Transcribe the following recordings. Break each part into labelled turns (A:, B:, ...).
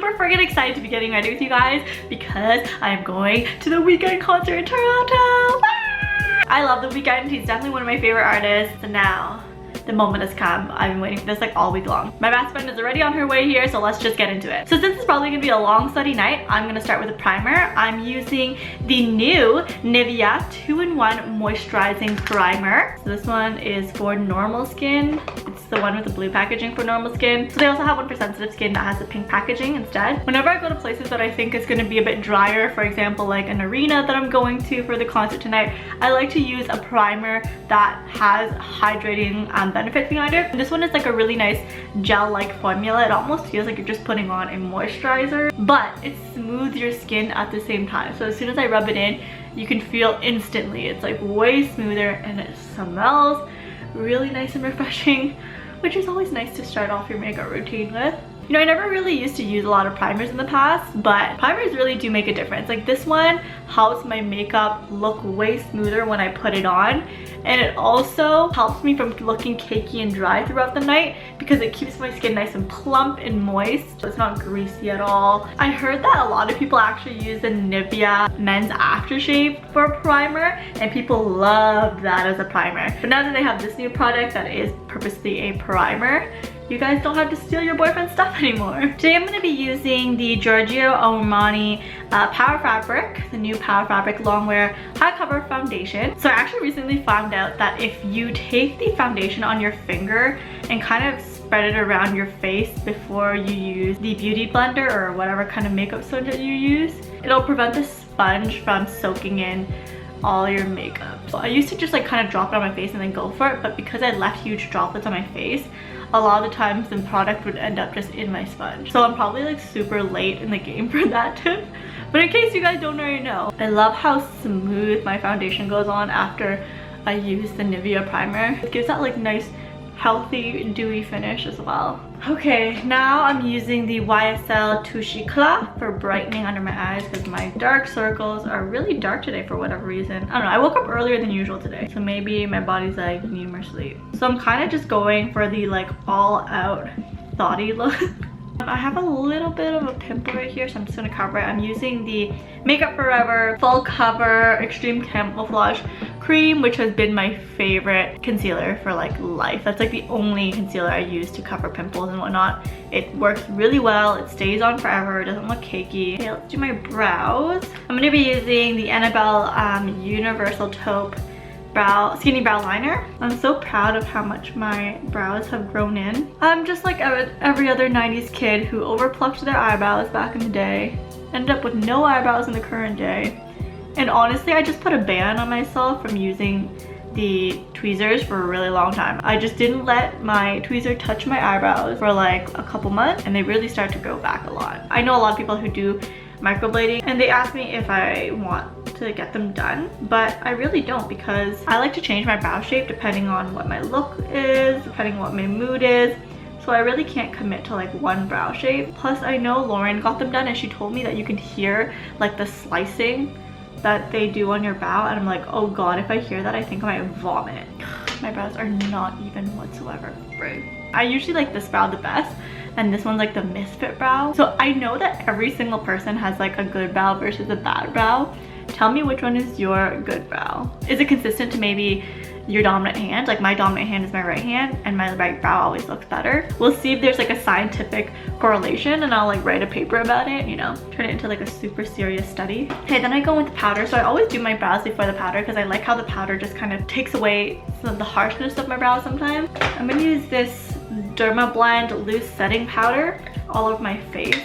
A: super friggin' excited to be getting ready with you guys because I am going to the Weeknd concert in Toronto. I love the Weeknd. He's definitely one of my favorite artists. So now the moment has come. I've been waiting for this like all week long. My best friend is already on her way here, so let's just get into it. So since it's probably gonna be a long study night, I'm gonna start with a primer. I'm using the new Nivea 2-in-1 moisturizing primer. So this one is for normal skin. It's the one with the blue packaging for normal skin. So they also have one for sensitive skin that has the pink packaging instead. Whenever I go to places that I think is gonna be a bit drier, for example like an arena that I'm going to for the concert tonight, I like to use a primer that has hydrating benefits behind it. This one is like a really nice gel-like formula. It almost feels like you're just putting on a moisturizer, but it smooths your skin at the same time. So as soon as I rub it in, you can feel instantly it's like way smoother, and it smells really nice and refreshing, which is always nice to start off your makeup routine with. You know, I never really used to use a lot of primers in the past, but primers really do make a difference. Like this one helps my makeup look way smoother when I put it on, and it also helps me from looking cakey and dry throughout the night because it keeps my skin nice and plump and moist, so it's not greasy at all. I heard that a lot of people actually use the Nivea men's aftershave for a primer, and people love that as a primer. But now that they have this new product that is purposely a primer, you guys don't have to steal your boyfriend's stuff anymore. Today I'm going to be using the Giorgio Armani PowerFabric, the new PowerFabric Longwear High Cover Foundation. So I actually recently found out that if you take the foundation on your finger and kind of spread it around your face before you use the beauty blender or whatever kind of makeup sponge that you use, it'll prevent the sponge from soaking in all your makeup. So I used to just like kind of drop it on my face and then go for it, but because I left huge droplets on my face, a lot of the times the product would end up just in my sponge. So I'm probably like super late in the game for that tip. But in case you guys don't already know, I love how smooth my foundation goes on after I use the Nivea primer. It gives that like nice healthy dewy finish as well. Okay, now I'm using the YSL Touche Eclat for brightening under my eyes because my dark circles are really dark today for whatever reason. I don't know, I woke up earlier than usual today, so maybe my body's like, need more sleep. So I'm kind of just going for the like all out thoughty look. I have a little bit of a pimple right here, so I'm just gonna cover it. I'm using the Makeup Forever Full Cover Extreme Camouflage Cream, which has been my favorite concealer for like life. That's like the only concealer I use to cover pimples and whatnot. It works really well, it stays on forever, it doesn't look cakey. Okay, let's do my brows. I'm gonna be using the Annabelle Universal Taupe skinny brow liner. I'm so proud of how much my brows have grown in. I'm just like every other 90s kid who overplucked their eyebrows back in the day, ended up with no eyebrows in the current day. And honestly, I just put a ban on myself from using the tweezers for a really long time. I just didn't let my tweezer touch my eyebrows for like a couple months, and they really start to grow back a lot. I know a lot of people who do microblading and they ask me if I want to get them done, but I really don't because I like to change my brow shape depending on what my look is, depending on what my mood is. So I really can't commit to like one brow shape. Plus I know Lauren got them done and she told me that you can hear like the slicing that they do on your brow, and I'm like, oh god, if I hear that I think I might vomit. My brows are not even whatsoever. Right. I usually like this brow the best, and this one's like the misfit brow. So I know that every single person has like a good brow versus a bad brow. Tell me which one is your good brow. Is it consistent to maybe your dominant hand? Like my dominant hand is my right hand and my right brow always looks better. We'll see if there's like a scientific correlation, and I'll like write a paper about it, you know, turn it into like a super serious study. Okay, then I go with powder. So I always do my brows before the powder because I like how the powder just kind of takes away some of the harshness of my brows sometimes. I'm gonna use this Dermablend loose setting powder all over my face.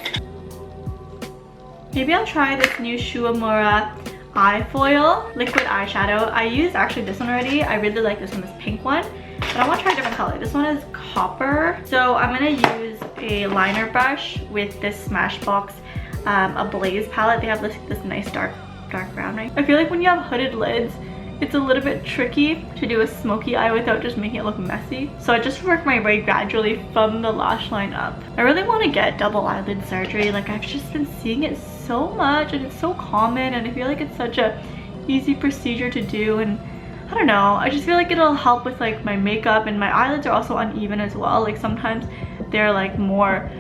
A: Maybe I'll try this new Uemura eye foil liquid eyeshadow. I used actually this one already. I really like this one, this pink one, but I want to try a different color. This one is copper. So I'm gonna use a liner brush with this Smashbox Ablaze palette. They have this nice dark brown, right? I feel like when you have hooded lids, it's a little bit tricky to do a smoky eye without just making it look messy. So I just work my way gradually from the lash line up. I really want to get double eyelid surgery. Like I've just been seeing it so much and it's so common, and I feel like it's such a easy procedure to do, and I don't know, I just feel like it'll help with like my makeup, and my eyelids are also uneven as well. Like sometimes they're like more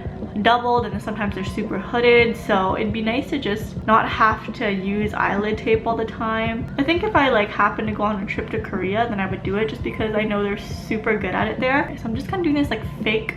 A: doubled, and sometimes they're super hooded, so it'd be nice to just not have to use eyelid tape all the time. I think if I like happen to go on a trip to Korea, then I would do it just because I know they're super good at it there. So I'm just kind of doing this like fake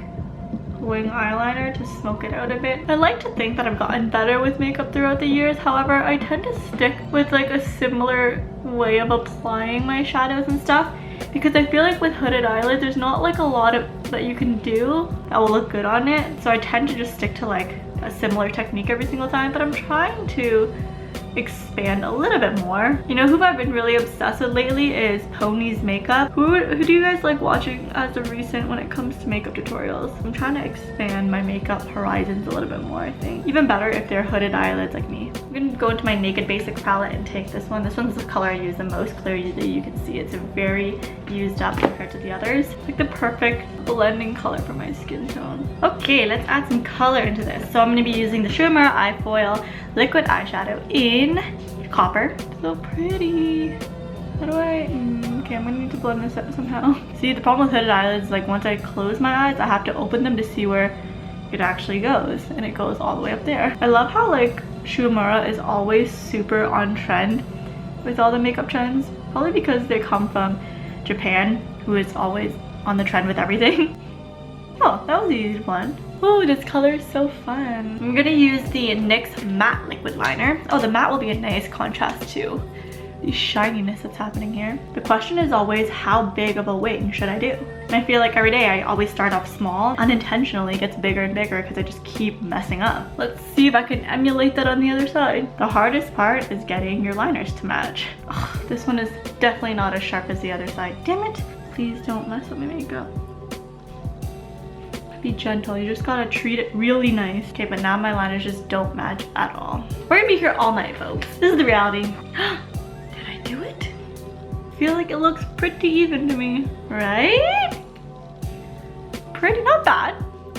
A: wing eyeliner to smoke it out a bit. I like to think that I've gotten better with makeup throughout the years. However, I tend to stick with like a similar way of applying my shadows and stuff, because I feel like with hooded eyelids there's not like a lot of that you can do that will look good on it, so I tend to just stick to like a similar technique every single time. But I'm trying to expand a little bit more. You know who I've been really obsessed with lately is Pony's makeup. Who do you guys like watching as of recent when it comes to makeup tutorials? I'm trying to expand my makeup horizons a little bit more, I think. Even better if they're hooded eyelids like me. I'm gonna go into my Naked Basics palette and take this one. This one's the color I use the most. Clearly you can see it's very used up compared to the others. It's like the perfect blending color for my skin tone. Okay, let's add some color into this. So I'm gonna be using the Uemura Eye Foil Liquid Eyeshadow in Copper. So pretty. How do I... okay, I'm gonna need to blend this up somehow. See, the problem with hooded eyelids is like once I close my eyes, I have to open them to see where it actually goes, and it goes all the way up there. I love how like Uemura is always super on trend with all the makeup trends, probably because they come from Japan, who is always on the trend with everything. Oh, that was easy to blend. Oh, this color is so fun. I'm gonna use the NYX matte liquid liner. Oh, the matte will be a nice contrast to the shininess that's happening here. The question is always, how big of a wing should I do? And I feel like every day I always start off small. Unintentionally it gets bigger and bigger because I just keep messing up. Let's see if I can emulate that on the other side. The hardest part is getting your liners to match. Oh, this one is definitely not as sharp as the other side. Damn it. Please don't mess up my makeup. Be gentle, you just gotta treat it really nice. Okay, but now my liners just don't match at all. We're gonna be here all night, folks. This is the reality. Did I do it? I feel like it looks pretty even to me, right? Pretty, not bad.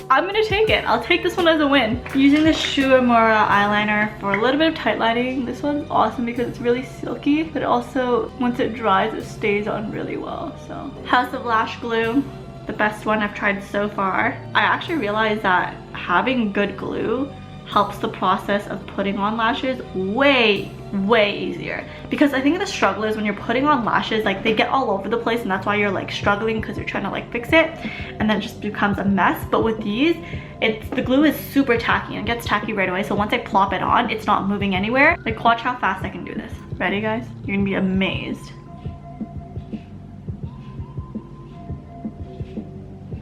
A: I'm gonna take it. I'll take this one as a win. Using the Uemura eyeliner for a little bit of tight lining. This one's awesome because it's really silky, but also once it dries, it stays on really well. So, House of Lash Glue. The best one I've tried so far. I actually realized that having good glue helps the process of putting on lashes way easier, because I think the struggle is when you're putting on lashes, like they get all over the place, and that's why you're like struggling because you're trying to like fix it, and then it just becomes a mess. But with these, the glue is super tacky and it gets tacky right away, so once I plop it on, it's not moving anywhere. Like, watch how fast I can do this. Ready, guys? You're gonna be amazed.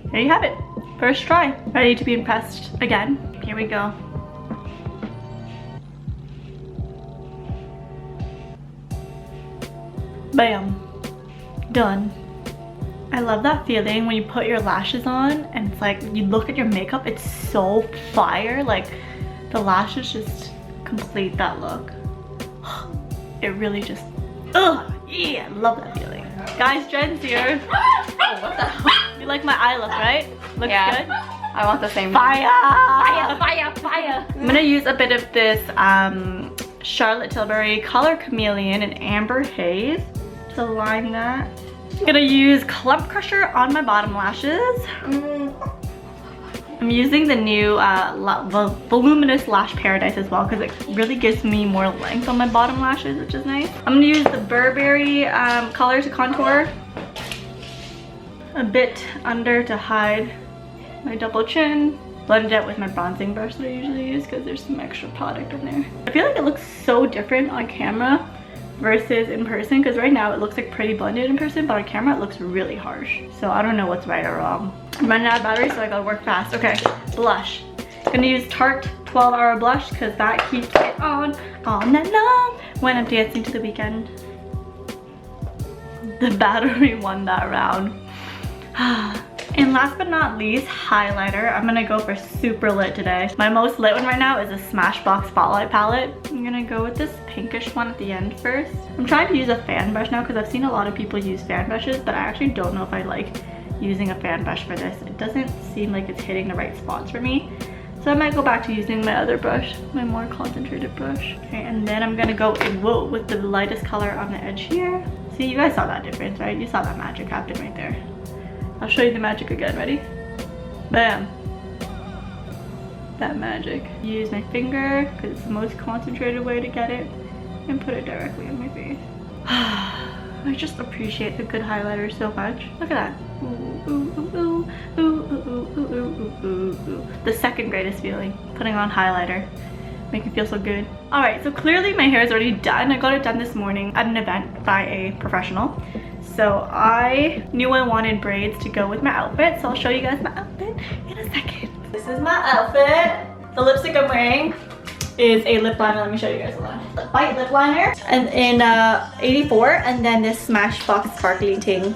A: There you have it. First try. Ready to be impressed again. Here we go. Bam. Done. I love that feeling when you put your lashes on and it's like you look at your makeup, it's so fire. Like the lashes just complete that look. It really just, ugh, yeah, I love that feeling. Guys, Jen's here.
B: Oh, what the hell?
A: You like my eye look, right? Looks good?
B: I want the same.
A: Fire!
B: Fire, fire, fire.
A: I'm gonna use a bit of this Charlotte Tilbury Color Chameleon and Amber Haze to line that. I'm gonna use Clump Crusher on my bottom lashes. I'm using the new Voluminous Lash Paradise as well because it really gives me more length on my bottom lashes, which is nice. I'm gonna use the Burberry color to contour. A bit under to hide my double chin. Blend it out with my bronzing brush that I usually use because there's some extra product in there. I feel like it looks so different on camera versus in person, because right now it looks like pretty blended in person, but on camera it looks really harsh. So I don't know what's right or wrong. I'm running out of battery, so I gotta work fast. Okay, blush. I'm gonna use Tarte 12-hour blush because that keeps it on all night long when I'm dancing to the weekend. The battery won that round. And last but not least, highlighter. I'm gonna go for super lit today. My most lit one right now is a Smashbox Spotlight palette. I'm gonna go with this pinkish one at the end first. I'm trying to use a fan brush now because I've seen a lot of people use fan brushes, but I actually don't know if I like using a fan brush for this. It doesn't seem like it's hitting the right spots for me. So I might go back to using my other brush, my more concentrated brush. Okay, and then I'm gonna go in, whoa, with the lightest color on the edge here. See, you guys saw that difference, right? You saw that magic happen right there. I'll show you the magic again. Ready? Bam. that magic. Use my finger because it's the most concentrated way to get it and put it directly on my face. I just appreciate the good highlighter so much. Look at that. Ooh, ooh, ooh, ooh, ooh, ooh, ooh, ooh, ooh, ooh. The second greatest feeling, putting on highlighter. Make me feel so good. Alright, so clearly my hair is already done. I got it done this morning at an event by a professional. So I knew I wanted braids to go with my outfit, so I'll show you guys my outfit in a second. This is my outfit. The lipstick I'm wearing is a lip liner. Let me show you guys one. White lip liner and in 84, and then this Smashbox sparkly ting.